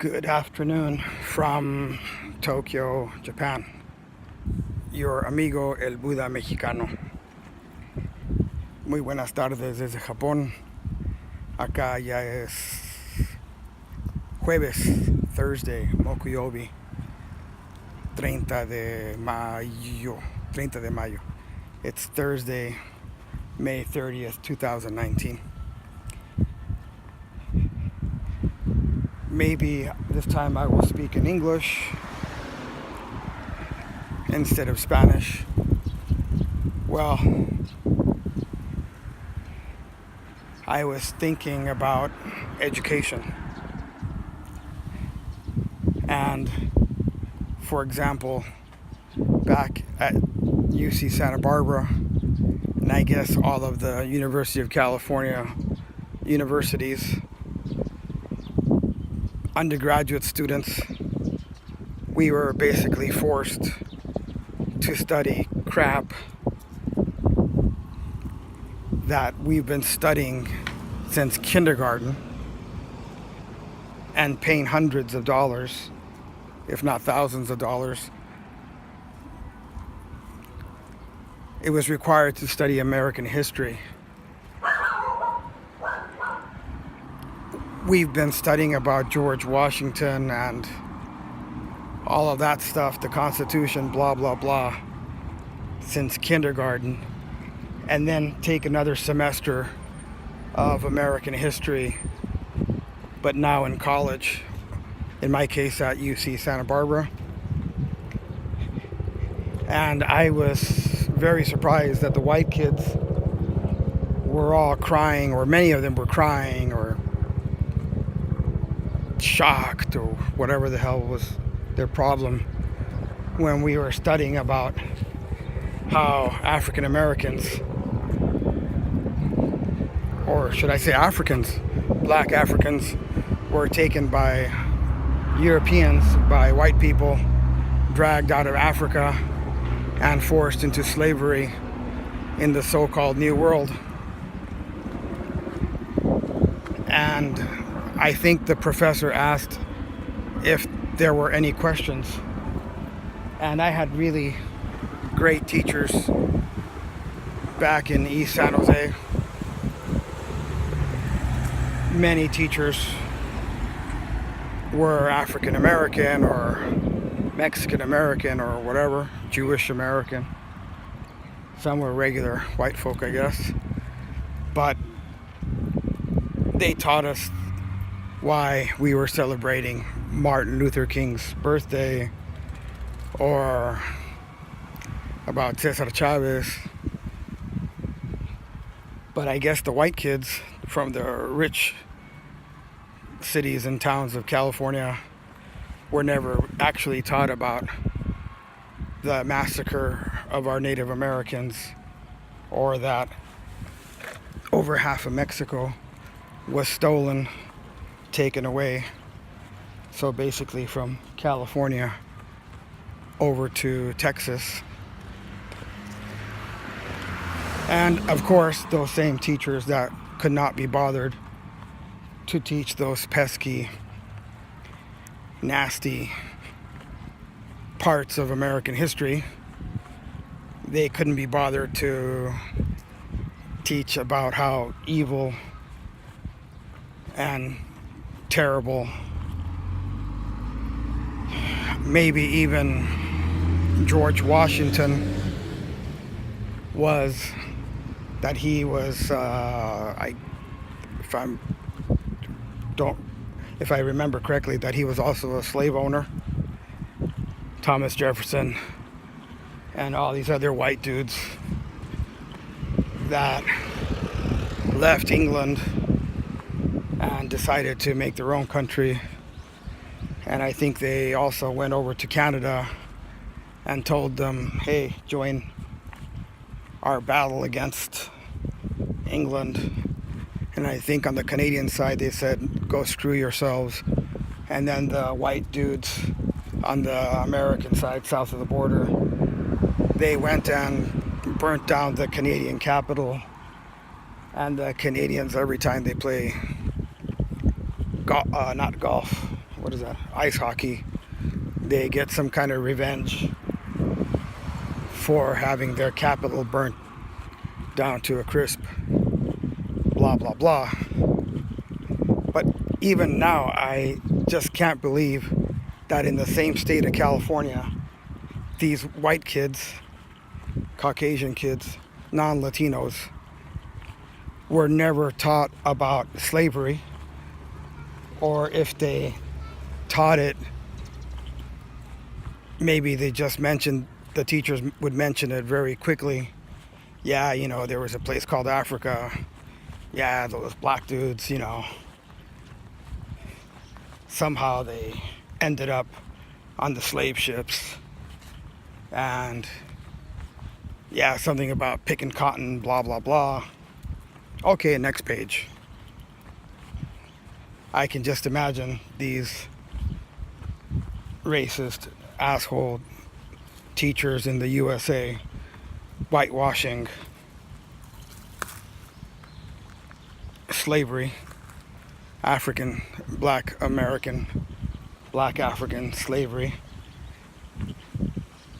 Good afternoon from Tokyo, Japan. Your amigo el Buda mexicano. Muy buenas tardes desde Japón. Acá ya es jueves, Thursday, Mokuyobi, 30 de mayo. It's Thursday, May 30th, 2019. Maybe this time I will speak in English instead of Spanish. Well, I was thinking about education. And for example, back at UC Santa Barbara, and I guess all of the University of California universities, undergraduate students, we were basically forced to study crap that we've been studying since kindergarten and paying hundreds of dollars, if not thousands of dollars. It was required to study American history. We've been studying about George Washington and all of that stuff, the Constitution, blah, blah, blah, since kindergarten, and then take another semester of American history, but now in college, in my case at UC Santa Barbara. And I was very surprised that the white kids were all crying, or many of them were crying, or shocked, or whatever the hell was their problem, when we were studying about how African Americans, or should I say Africans, black Africans, were taken by Europeans, by white people, dragged out of Africa and forced into slavery in the so-called New World. And I think the professor asked if there were any questions. And I had really great teachers back in East San Jose. Many teachers were African American or Mexican American or whatever, Jewish American. Some were regular white folk, I guess. But they taught us why we were celebrating Martin Luther King's birthday, or about Cesar Chavez. But I guess the white kids from the rich cities and towns of California were never actually taught about the massacre of our Native Americans, or that over half of Mexico was stolen, taken away. So basically from California over to Texas. And of course, those same teachers that could not be bothered to teach those pesky, nasty parts of American history, they couldn't be bothered to teach about how evil and terrible, maybe even George Washington was, that he was, if I remember correctly, that he was also a slave owner. Thomas Jefferson and all these other white dudes that left England and decided to make their own country. And I think they also went over to Canada and told them, hey, join our battle against England. And I think on the Canadian side they said, go screw yourselves. And then the white dudes on the American side, south of the border, they went and burnt down the Canadian capital. And the Canadians, every time they play not golf, what is that? Ice hockey. They get some kind of revenge for having their capital burnt down to a crisp. Blah, blah, blah. But even now, I just can't believe that in the same state of California, these white kids, Caucasian kids, non-Latinos, were never taught about slavery, or if they taught it, maybe they just mentioned, the teachers would mention it very quickly. Yeah, you know, there was a place called Africa. Yeah, those black dudes, you know, somehow they ended up on the slave ships. And yeah, something about picking cotton, blah, blah, blah. Okay, next page. I can just imagine these racist asshole teachers in the USA whitewashing slavery, black African slavery,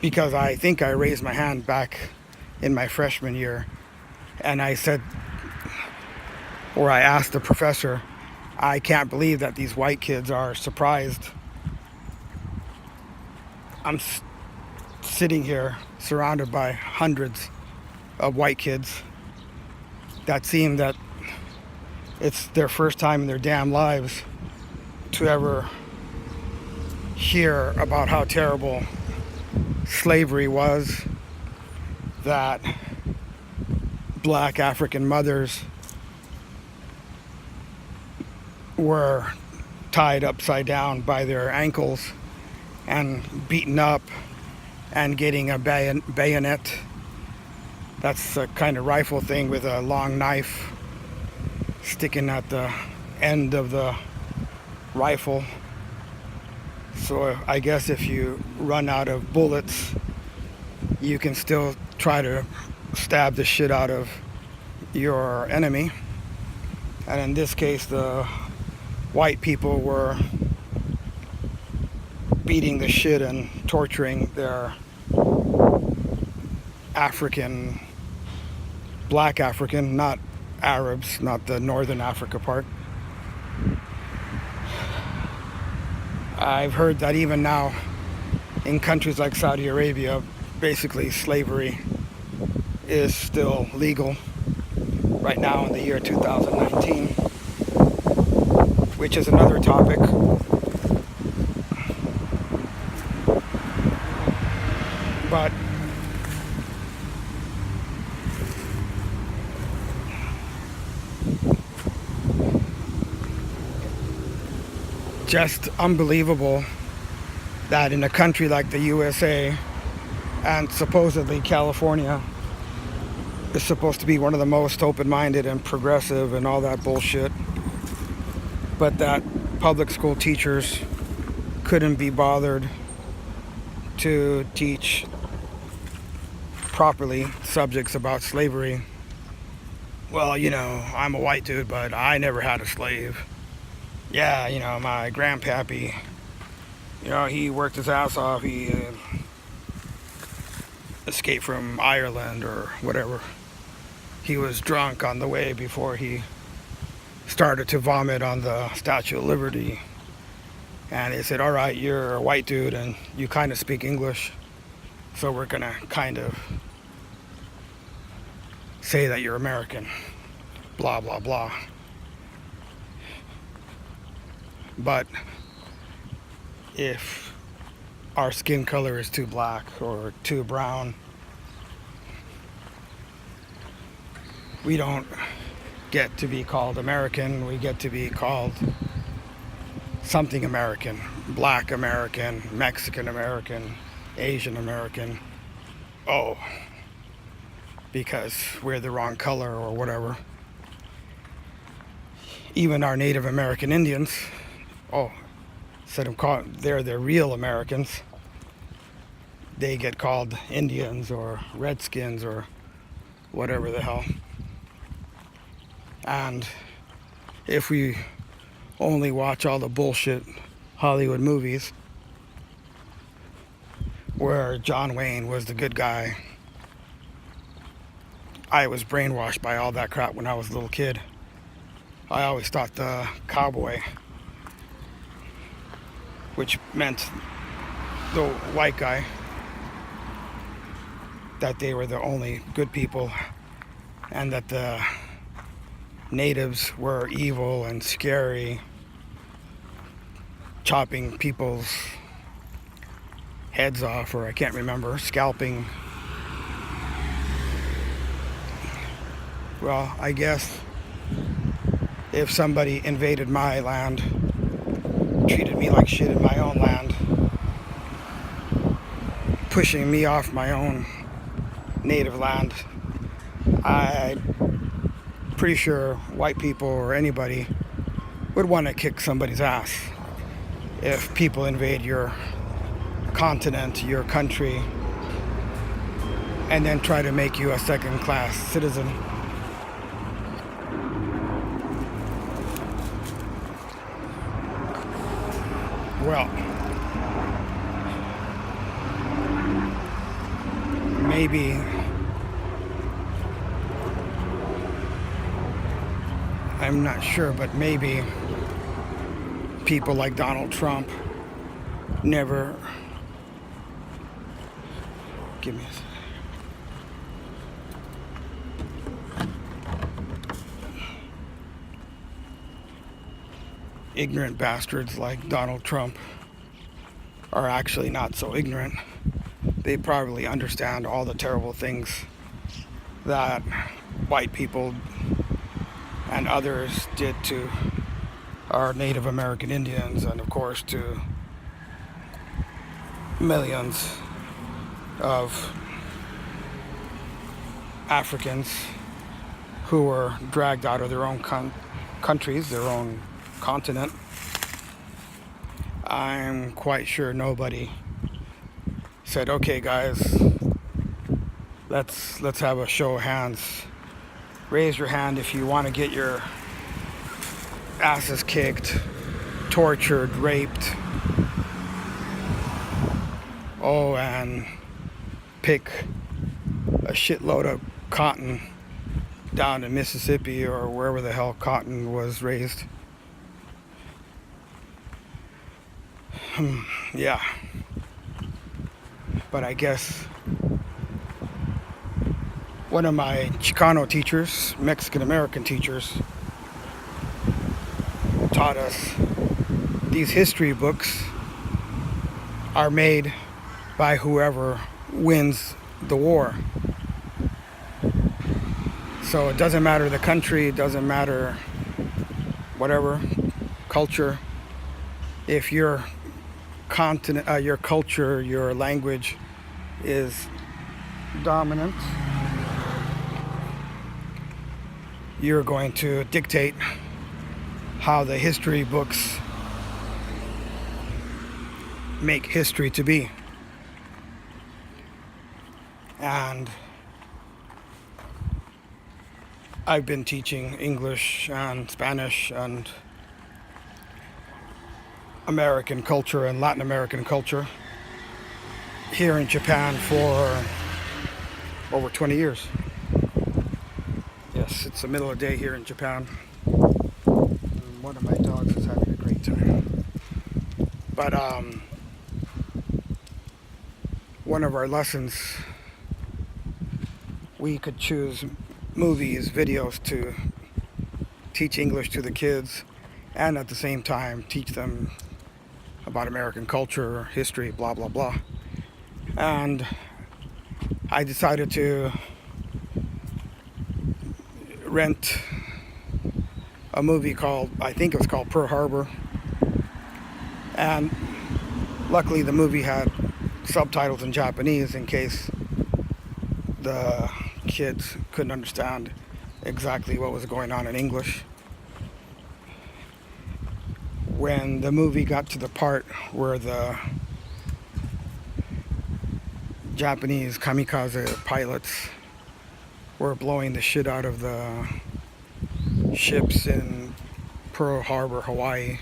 because I think I raised my hand back in my freshman year and I said, or I asked the professor, I can't believe that these white kids are surprised. I'm sitting here surrounded by hundreds of white kids that seem that it's their first time in their damn lives to ever hear about how terrible slavery was, that black African mothers were tied upside down by their ankles and beaten up and getting a bayonet. That's a kind of rifle thing with a long knife sticking at the end of the rifle. So I guess if you run out of bullets, you can still try to stab the shit out of your enemy. And in this case, the white people were beating the shit and torturing their black African, not Arabs, not the Northern Africa part. I've heard that even now in countries like Saudi Arabia, basically slavery is still legal right now in the year 2019, which is another topic. But just unbelievable that in a country like the USA, and supposedly California is supposed to be one of the most open-minded and progressive and all that bullshit, but that public school teachers couldn't be bothered to teach properly subjects about slavery. Well, you know, I'm a white dude, but I never had a slave. Yeah, you know, my grandpappy, you know, he worked his ass off. He escaped from Ireland or whatever. He was drunk on the way before he started to vomit on the Statue of Liberty. And they said, all right, you're a white dude and you kind of speak English, so we're going to kind of say that you're American. Blah, blah, blah. But if our skin color is too black or too brown, we don't get to be called American. We get to be called something American. Black American, Mexican American, Asian American. Oh, because we're the wrong color or whatever. Even our Native American Indians, they're the real Americans. They get called Indians or Redskins or whatever the hell. And if we only watch all the bullshit Hollywood movies where John Wayne was the good guy. I was brainwashed by all that crap when I was a little kid. I always thought the cowboy, which meant the white guy, that they were the only good people, and that the natives were evil and scary, chopping people's heads off, or I can't remember, scalping. Well, I guess if somebody invaded my land, treated me like shit in my own land, pushing me off my own native land, I'm pretty sure white people or anybody would want to kick somebody's ass if people invade your continent, your country, and then try to make you a second-class citizen. Well, maybe I'm not sure, but maybe people like Donald Trump never... Give me a second. Ignorant bastards like Donald Trump are actually not so ignorant. They probably understand all the terrible things that white people and others did to our Native American Indians, and of course to millions of Africans who were dragged out of their own countries, their own continent. I'm quite sure nobody said, okay guys, let's have a show of hands. Raise your hand if you want to get your asses kicked, tortured, raped, and pick a shitload of cotton down in Mississippi or wherever the hell cotton was raised. Yeah. But I guess one of my Chicano teachers, Mexican American teachers, taught us these history books are made by whoever wins the war. So it doesn't matter the country, it doesn't matter whatever culture. If your continent, your culture, your language is dominant, you're going to dictate how the history books make history to be. And I've been teaching English and Spanish and American culture and Latin American culture here in Japan for over 20 years. Yes, it's the middle of the day here in Japan. And one of my dogs is having a great time. But one of our lessons, we could choose movies, videos to teach English to the kids and at the same time teach them about American culture, history, blah, blah, blah. And I decided to rent a movie called, I think it was called Pearl Harbor. And luckily the movie had subtitles in Japanese in case the kids couldn't understand exactly what was going on in English. When the movie got to the part where the Japanese kamikaze pilots were blowing the shit out of the ships in Pearl Harbor, Hawaii,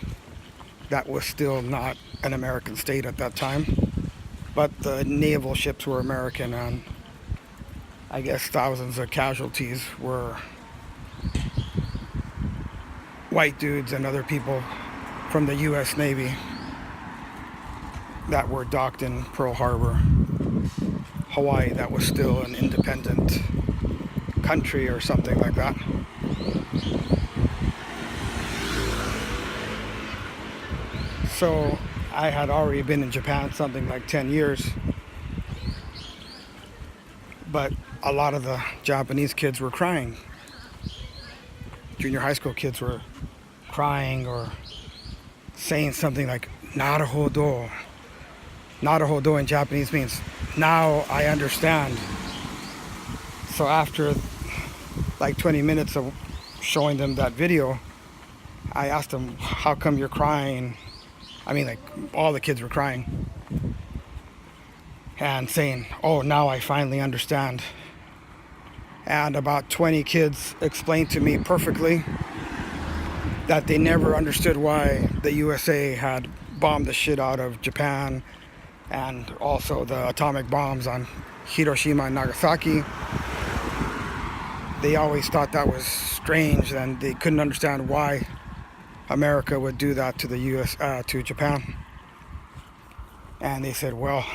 that was still not an American state at that time. But the naval ships were American, and I guess thousands of casualties were white dudes and other people from the U.S. Navy that were docked in Pearl Harbor, Hawaii, that was still an independent country or something like that. So I had already been in Japan something like 10 years, but a lot of the Japanese kids were crying. Junior high school kids were crying or saying something like "naruhodo." Naruhodo in Japanese means "now I understand." So after like 20 minutes of showing them that video, I asked them, "How come you're crying?" I mean, like, all the kids were crying and saying, "Oh, now I finally understand." And about 20 kids explained to me perfectly that they never understood why the USA had bombed the shit out of Japan, and also the atomic bombs on HiroShima and Nagasaki. They always thought that was strange, and they couldn't understand why America would do that to to Japan. And they said, well,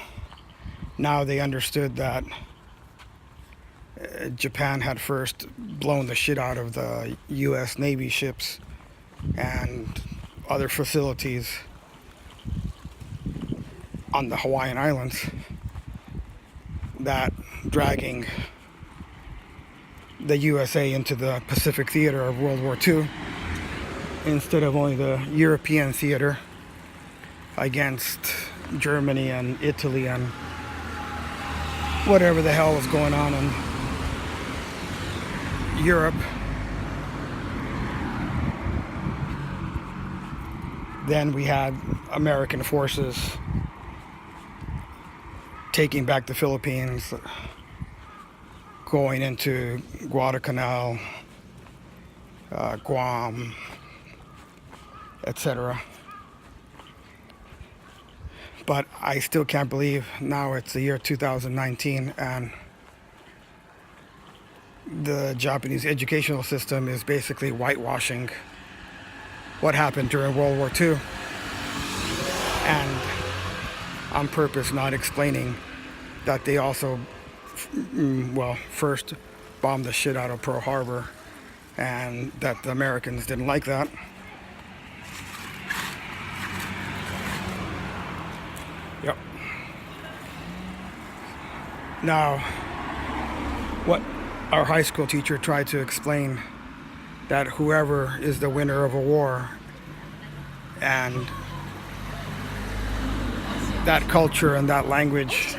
now they understood that Japan had first blown the shit out of the U.S. Navy ships and other facilities on the Hawaiian Islands, that dragging the USA into the Pacific theater of World War II instead of only the European theater against Germany and Italy and whatever the hell was going on in Europe. Then we had American forces taking back the Philippines, going into Guadalcanal, Guam, etc. But I still can't believe now it's the year 2019 and the Japanese educational system is basically whitewashing what happened during World War II, and on purpose not explaining that they also, first bombed the shit out of Pearl Harbor, and that the Americans didn't like that. Yep. Now, what our high school teacher tried to explain, that whoever is the winner of a war and that culture and that language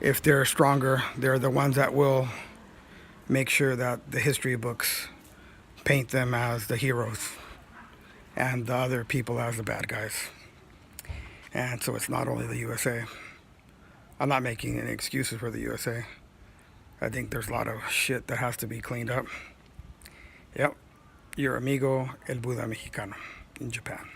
if they're stronger, they're the ones that will make sure that the history books paint them as the heroes and the other people as the bad guys. And so it's not only the USA. I'm not making any excuses for the USA. I think there's a lot of shit that has to be cleaned up. Yep, your amigo El Buda Mexicano in Japan.